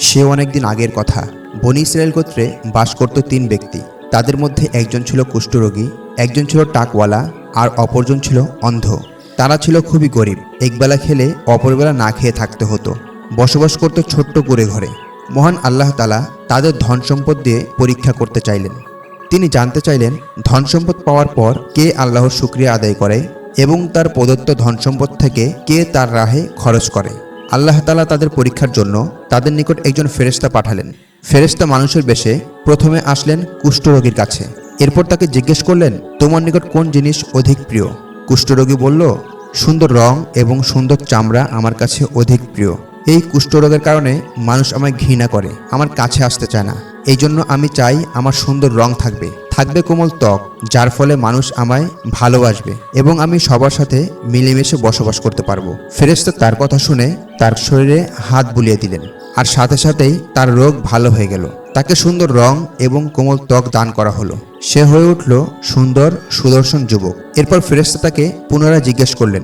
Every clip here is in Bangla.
সে অনেকদিন আগের কথা। বনী ইসরায়েল গোত্রে বাস করত ৩ ব্যক্তি। তাদের মধ্যে একজন ছিল কুষ্ঠরোগী, একজন ছিল টাকওয়ালা, আর অপরজন ছিল অন্ধ। তারা ছিল খুবই গরিব। একবেলা খেলে অপরবেলা না খেয়ে থাকতে হতো। বসবাস করত ছোট্ট কুঁড়ে ঘরে। মহান আল্লাহ তাআলা তাদের ধন সম্পদ দিয়ে পরীক্ষা করতে চাইলেন। তিনি জানতে চাইলেন ধন সম্পদ পাওয়ার পর কে আল্লাহর শুকরিয়া আদায় করে এবং তার প্রদত্ত ধন সম্পদ থেকে কে তার রাহে খরচ করে। আল্লাহ তাআলা তাদের পরীক্ষার জন্য তাদের নিকট একজন ফেরেশতা পাঠালেন। ফেরেশতা মানুষের বেশে প্রথমে আসলেন কুষ্ঠরোগীর কাছে। এরপর তাকে জিজ্ঞেস করলেন, তোমার নিকট কোন জিনিস অধিক প্রিয়? কুষ্ঠরোগী বলল, সুন্দর রং এবং সুন্দর চামড়া আমার কাছে অধিক প্রিয়। এই কুষ্ঠরোগের কারণে মানুষ আমায় ঘৃণা করে, আমার কাছে আসতে চায় না। এই জন্য আমি চাই আমার সুন্দর রং থাকবে কোমল ত্বক, যার ফলে মানুষ আমায় ভালোবাসবে এবং আমি সবার সাথে মিলেমিশে বসবাস করতে পারবো। ফেরেশতা তার কথা শুনে তার শরীরে হাত বুলিয়ে দিলেন, আর সাথে সাথেই তার রোগ ভালো হয়ে গেল। তাকে সুন্দর রং এবং কোমল ত্বক দান করা হলো। সে হয়ে উঠল সুন্দর সুদর্শন যুবক। এরপর ফেরেশতা তাকে পুনরায় জিজ্ঞেস করলেন,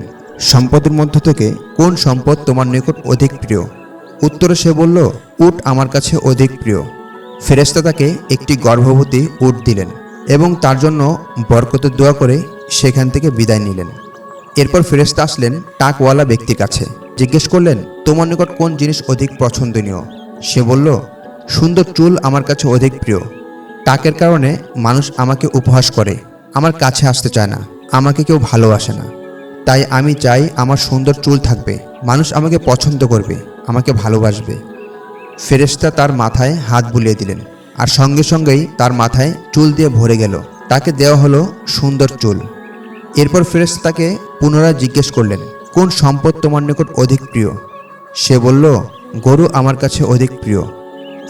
সম্পদের মধ্য থেকে কোন সম্পদ তোমার নিকট অধিক প্রিয়? উত্তরে সে বলল, উট আমার কাছে অধিক প্রিয়। ফেরেশতা তাকে একটি গর্ভবতী উট দিলেন এবং তার জন্য বরকতের দোয়া করে সেখান থেকে বিদায় নিলেন। এরপর ফেরেশতা আসলেন টাকওয়ালা ব্যক্তির কাছে। জিজ্ঞেস করলেন, তোমার নিকট কোন জিনিস অধিক পছন্দনীয়? সে বলল, সুন্দর চুল আমার কাছে অধিক প্রিয়। টাকের কারণে মানুষ আমাকে উপহাস করে, আমার কাছে আসতে চায় না, আমাকে কেউ ভালোবাসে না। তাই আমি চাই আমার সুন্দর চুল থাকবে, মানুষ আমাকে পছন্দ করবে, আমাকে ভালোবাসবে। ফেরেশতা তার মাথায় হাত বুলিয়ে দিলেন, আর সঙ্গে সঙ্গেই তার মাথায় চুল দিয়ে ভরে গেল। তাকে দেওয়া হলো সুন্দর চুল। এরপর ফেরেশতা তাকে পুনরায় জিজ্ঞেস করলেন, কোন সম্পদ তোমার নিকট অধিক প্রিয়? সে বলল, গরু আমার কাছে অধিক প্রিয়।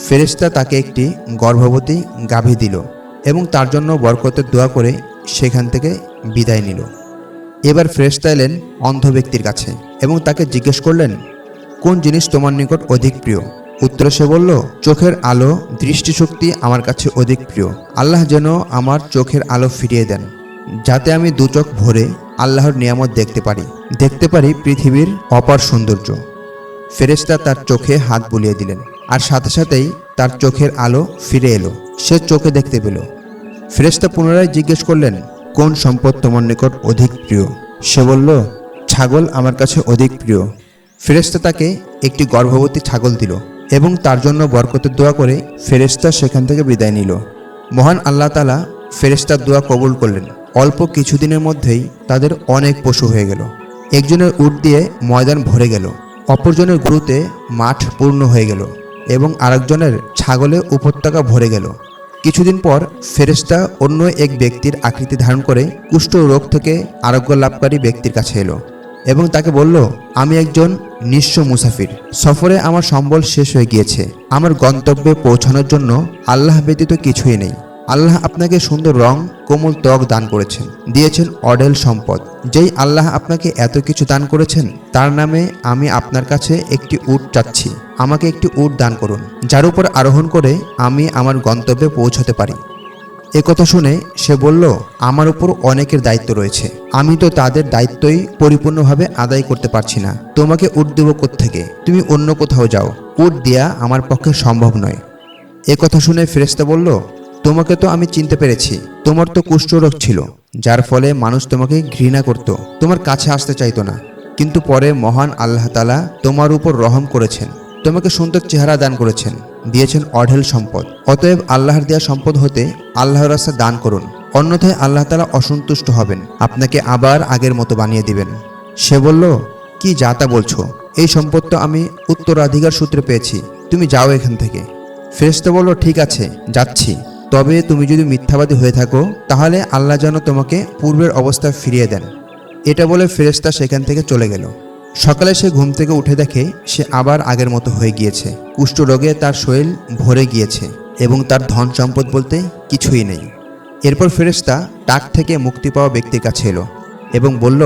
ফেরেশতা তাকে একটি গর্ভবতী গাভী দিল এবং তার জন্য বরকতের দোয়া করে সেখান থেকে বিদায় নিল। এবার ফেরেশতা এলেন অন্ধ ব্যক্তির কাছে এবং তাকে জিজ্ঞেস করলেন, কোন জিনিস তোমার নিকট অধিক প্রিয়? উত্তরে সে বলল, চোখের আলো, দৃষ্টিশক্তি আমার কাছে অধিক প্রিয়। আল্লাহ যেন আমার চোখের আলো ফিরিয়ে দেন, যাতে আমি দু চোখ ভরে আল্লাহর নিয়ামত দেখতে পারি পৃথিবীর অপার সৌন্দর্য। ফেরেশতা তার চোখে হাত বুলিয়ে দিলেন, আর সাথে সাথেই তার চোখের আলো ফিরে এলো। সে চোখে দেখতে পেল। ফেরেশতা পুনরায় জিজ্ঞেস করলেন, কোন সম্পদ তোমার নিকট অধিক প্রিয়? সে বলল, ছাগল আমার কাছে অধিক প্রিয়। ফেরেশতা তাকে একটি গর্ভবতী ছাগল দিল এবং তার জন্য বরকতের দোয়া করে ফেরেশতা সেখান থেকে বিদায় নিল। মহান আল্লাহ তাআলা ফেরেশতার দোয়া কবুল করলেন। অল্প কিছুদিনের মধ্যেই তাদের অনেক পশু হয়ে গেল। একজনের উট দিয়ে ময়দান ভরে গেল, অপরজনের গরুতে মাঠ পূর্ণ হয়ে গেল এবং আরেকজনের ছাগলে উপত্যকা ভরে গেল। কিছুদিন পর ফেরেশতা অন্য এক ব্যক্তির আকৃতি ধারণ করে কুষ্ঠ রোগ থেকে আরোগ্য লাভকারী ব্যক্তির কাছে এলো এবং তাকে বলল, আমি একজন নিঃস্ব মুসাফির। সফরে আমার সম্বল শেষ হয়ে গিয়েছে। আমার গন্তব্যে পৌঁছানোর জন্য আল্লাহ ব্যতীত কিছুই নেই। আল্লাহ আপনাকে সুন্দর রং, কোমল ত্বক দান করেছেন, দিয়েছেন অঢেল সম্পদ। যেই আল্লাহ আপনাকে এত কিছু দান করেছেন, তার নামে আমি আপনার কাছে একটি উট চাচ্ছি। আমাকে একটি উট দান করুন, যার উপর আরোহণ করে আমি আমার গন্তব্যে পৌঁছাতে পারি। একথা শুনে সে বলল, আমার উপর অনেকের দায়িত্ব রয়েছে, আমি তো তাদের দায়িত্বই পরিপূর্ণভাবে আদায় করতে পারছি না। তোমাকে উট দেব কোত্থেকে? তুমি অন্য কোথাও যাও, উট দেয়া আমার পক্ষে সম্ভব নয়। একথা শুনে ফেরেশতা বলল, তোমাকে তো আমি চিনতে পেরেছি। তোমার তো কুষ্ঠরোগ ছিল, যার ফলে মানুষ তোমাকে ঘৃণা করত, তোমার কাছে আসতে চাইতো না। কিন্তু পরে মহান আল্লাহ তাআলা তোমার উপর রহম করেছেন, তোমাকে সুন্দর চেহারা দান করেছেন, দিয়েছেন অঢেল সম্পদ। অতএব আল্লাহর দেয়া সম্পদ হতে আল্লাহর রাস্তায় দান করুন, অন্যথায় আল্লাহ তাআলা অসন্তুষ্ট হবেন, আপনাকে আবার আগের মতো বানিয়ে দিবেন। সে বলল, কি যা তা বলছো? এই সম্পদ তো আমি উত্তরাধিকার সূত্রে পেয়েছি, তুমি যাও এখান থেকে। ফেরেশতা বলল, ঠিক আছে, যাচ্ছি। তবে তুমি যদি মিথ্যাবাদী হয়ে থাকো, তাহলে আল্লাহ যেন তোমাকে পূর্বের অবস্থায় ফিরিয়ে দেন। এটা বলে ফেরেশতা সেখান থেকে চলে গেল। সকালে সে ঘুম থেকে উঠে দেখে সে আবার আগের মতো হয়ে গিয়েছে। কুষ্ঠরোগে তার শরীর ভরে গিয়েছে এবং তার ধন সম্পদ বলতে কিছুই নেই। এরপর ফেরেশতা টাক থেকে মুক্তি পাওয়া ব্যক্তির কাছে এলো এবং বলল,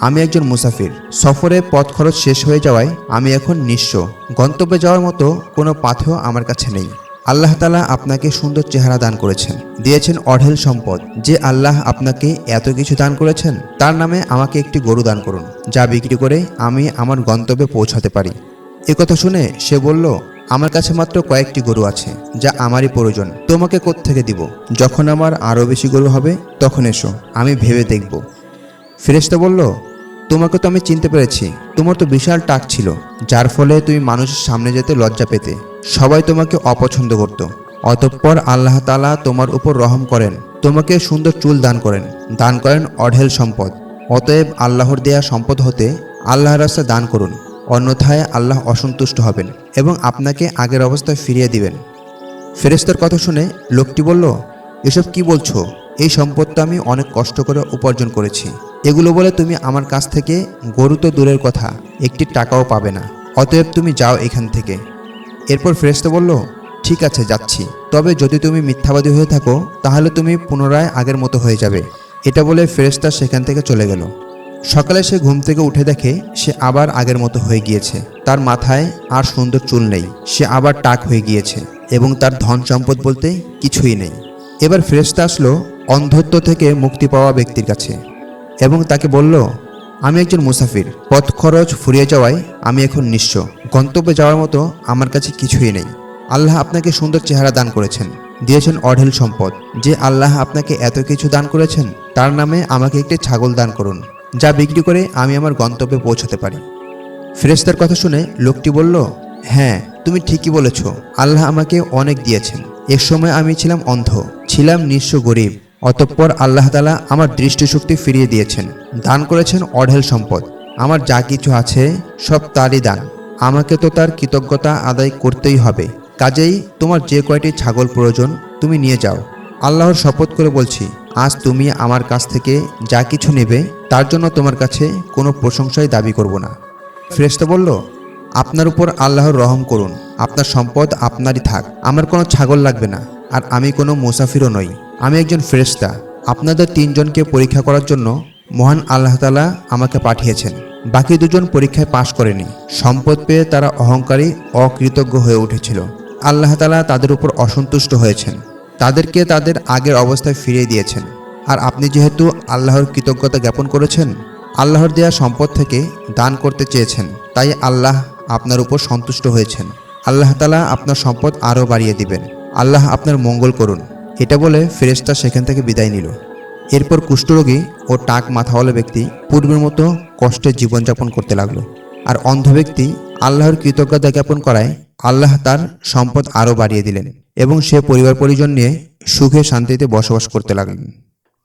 আমি একজন মুসাফির। সফরে পথ খরচ শেষ হয়ে যাওয়ায় আমি এখন নিঃস্ব। গন্তব্যে যাওয়ার মতো কোনো পাথেও আমার কাছে নেই। আল্লাহ তাআলা আপনাকে সুন্দর চেহারা দান করেছেন, দিয়েছেন অঢেল সম্পদ। যে আল্লাহ আপনাকে এত কিছু দান করেছেন, তার নামে আমাকে একটি গরু দান করুন, যা বিক্রি করে আমি আমার গন্তব্যে পৌঁছাতে পারি। একথা শুনে সে বলল, আমার কাছে মাত্র কয়েকটি গরু আছে, যা আমারই প্রয়োজন। তোমাকে কোত্থেকে দিব? যখন আমার আরও বেশি গরু হবে তখন এসো, আমি ভেবে দেখব। ফেরেশতা বলল, তোমাকে তো আমি চিনতে পেরেছি। তোমার তো বিশাল টাক ছিল, যার ফলে তুমি মানুষের সামনে যেতে লজ্জা পেতে। সবাই তোমাকে অপছন্দ করত। অতঃপর আল্লাহ তাআলা তোমার উপর রহম করেন, তোমাকে সুন্দর চুল দান করেন অঢেল সম্পদ। অতএব আল্লাহর দেয়া সম্পদ হতে আল্লাহর রাস্তায় দান করুন, অন্যথায় আল্লাহ অসন্তুষ্ট হবেন এবং আপনাকে আগের অবস্থায় ফিরিয়ে দিবেন। ফেরেশতার কথা শুনে লোকটি বলল, এসব কি বলছো? এই সম্পদটা আমি অনেক কষ্ট করে উপার্জন করেছি। এগুলো বলে তুমি আমার কাছ থেকে গরু তো দূরের কথা, একটি টাকাও পাবে না। অতএব তুমি যাও এখান থেকে। এরপর ফেরেশতা বলল, ঠিক আছে, যাচ্ছি। তবে যদি তুমি মিথ্যাবাদী হয়ে থাকো তাহলে তুমি পুনরায় আগের মতো হয়ে যাবে। এটা বলে ফেরেশতা সেখান থেকে চলে গেল। সকালে সে ঘুম থেকে উঠে দেখে সে আবার আগের মতো হয়ে গিয়েছে। তার মাথায় আর সুন্দর চুল নেই, সে আবার টাক হয়ে গিয়েছে এবং তার ধন সম্পদ বলতে কিছুই নেই। এবার ফেরেশতা আসলো অন্ধত্ব থেকে মুক্তি পাওয়া ব্যক্তির কাছে এবং তাকে বলল, আমি একজন মুসাফির। পথ খরচ ফুরিয়ে যাওয়ায় আমি এখন নিঃস্ব। গন্তব্যে যাওয়ার মতো আমার কাছে কিছুই নেই। আল্লাহ আপনাকে সুন্দর চেহারা দান করেছেন, দিয়েছেন অঢেল সম্পদ। যে আল্লাহ আপনাকে এত কিছু দান করেছেন তার নামে আমাকে একটি ছাগল দান করুন, যা বিক্রি করে আমি আমার গন্তব্যে পৌঁছাতে পারি। ফেরেশতার কথা শুনে লোকটি বলল, হ্যাঁ, তুমি ঠিকই বলেছ। আল্লাহ আমাকে অনেক দিয়েছেন। এক সময় আমি ছিলাম অন্ধ, ছিলাম নিঃস্ব, গরিব। অতঃপর আল্লাহ তাআলা আমার দৃষ্টিশক্তি ফিরিয়ে দিয়েছেন, দান করেছেন অঢেল সম্পদ। আমার যা কিছু আছে সব তারই দান। আমাকে তো তার কৃতজ্ঞতা আদায় করতেই হবে। কাজেই তোমার যে কয়টি ছাগল প্রয়োজন তুমি নিয়ে যাও। আল্লাহর শপথ করে বলছি, আজ তুমি আমার কাছ থেকে যা কিছু নেবে তার জন্য তোমার কাছে কোনো প্রশংসাই দাবি করব না। ফেরেশতা বলল, আপনার উপর আল্লাহর রহম করুন, আপনার সম্পদ আপনারই থাক। আমার কোনো ছাগল লাগবে না, আর আমি কোনো মুসাফিরও নই। আমি একজন ফেরেশতা। আপনাদের তিনজনকে পরীক্ষা করার জন্য মহান আল্লাহ তাআলা আমাকে পাঠিয়েছেন। বাকি দুজন পরীক্ষায় পাশ করেনি। সম্পদ পেয়ে তারা অহংকারী, অকৃতজ্ঞ হয়ে উঠেছিল। আল্লাহ তাআলা তাদের উপর অসন্তুষ্ট হয়েছেন, তাদেরকে তাদের আগের অবস্থায় ফিরিয়ে দিয়েছেন। আর আপনি যেহেতু আল্লাহর কৃতজ্ঞতা জ্ঞাপন করেছেন, আল্লাহর দেয়া সম্পদ থেকে দান করতে চেয়েছেন, তাই আল্লাহ আপনার উপর সন্তুষ্ট হয়েছেন। আল্লাহ তাআলা আপনার সম্পদ আরও বাড়িয়ে দিবেন। আল্লাহ আপনার মঙ্গল করুন। এটা বলে ফেরেশতা সেখান থেকে বিদায় নিল। এরপর কুষ্ঠরোগী ও টাক মাথাওয়ালা ব্যক্তি পূর্বের মতো কষ্টে জীবনযাপন করতে লাগলো। আর অন্ধ ব্যক্তি আল্লাহর কৃতজ্ঞতা জ্ঞাপন করায় আল্লাহ তার সম্পদ আরও বাড়িয়ে দিলেন এবং সে পরিবার পরিজন নিয়ে সুখে শান্তিতে বসবাস করতে লাগলেন।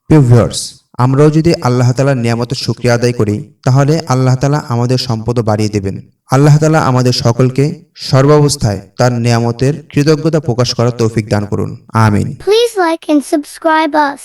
প্রিয় ভিউয়ার্স, আমরাও যদি আল্লাহ তাআলার নিয়ামতের শুকরিয়া আদায় করি তাহলে আল্লাহ তাআলা আমাদের সম্পদও বাড়িয়ে দেবেন। আল্লাহ তাআলা আমাদের সকলকে সর্বাবস্থায় তার নিয়ামতের কৃতজ্ঞতা প্রকাশ করার তৌফিক দান করুন। আমিন। Please like and subscribe us.